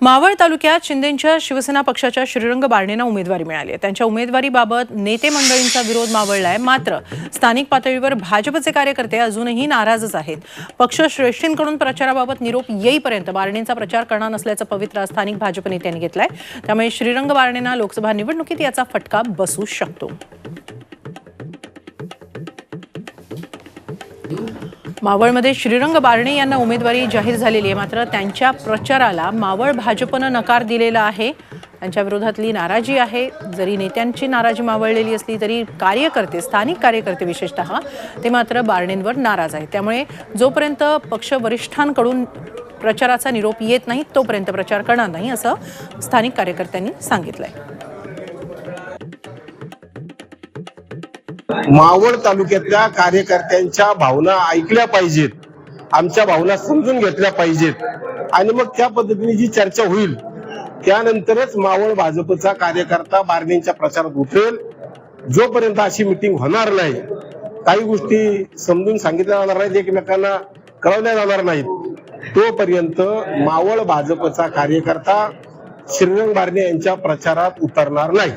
मावळ तालुक्यात शिंदेंच्या शिवसेना पक्षाच्या श्रीरंग बारणेंना उमेदवारी मिळाली आहे। त्यांच्या उमेदवारीबाबत नेते मंडळींचा विरोध मावळलाय। मात्र स्थानिक पातळीवर भाजपचे कार्यकर्ते अजूनही नाराजच आहेत। पक्ष श्रेष्ठींकडून प्रचाराबाबत निरोप येईपर्यंत बारणेंचा प्रचार करणार नसल्याचं पवित्रा स्थानिक भाजप नेत्यांनी घेतलाय। त्यामुळे श्रीरंग बारणेंना लोकसभा निवडणुकीत याचा फटका बसू शकतो। मावळमध्ये श्रीरंग बारणे यांना उमेदवारी जाहीर झालेली आहे। मात्र त्यांच्या प्रचाराला मावळ भाजपनं नकार दिलेला आहे। त्यांच्या विरोधातली नाराजी आहे। जरी नेत्यांची नाराजी मावळलेली असली तरी कार्यकर्ते, स्थानिक कार्यकर्ते विशेषतः ते मात्र बारणेंवर नाराज आहेत। त्यामुळे जोपर्यंत पक्ष वरिष्ठांकडून प्रचाराचा निरोप येत नाही तोपर्यंत प्रचार करणार नाही असं स्थानिक कार्यकर्त्यांनी सांगितलंय। मावळ तालुक्यातल्या कार्यकर्त्यांच्या भावना ऐकल्या पाहिजेत, आमच्या भावना समजून घेतल्या पाहिजेत आणि मग त्या पद्धतीने जी चर्चा होईल त्यानंतरच मावळ भाजपचा कार्यकर्ता बारणेंच्या प्रचारात उतरेल। जोपर्यंत अशी मिटिंग होणार नाही, काही गोष्टी समजून सांगितल्या जाणार नाहीत, एकमेकांना कळवल्या जाणार नाहीत, तोपर्यंत मावळ भाजपचा कार्यकर्ता श्रीरंग बारणे यांच्या प्रचारात उतरणार नाही।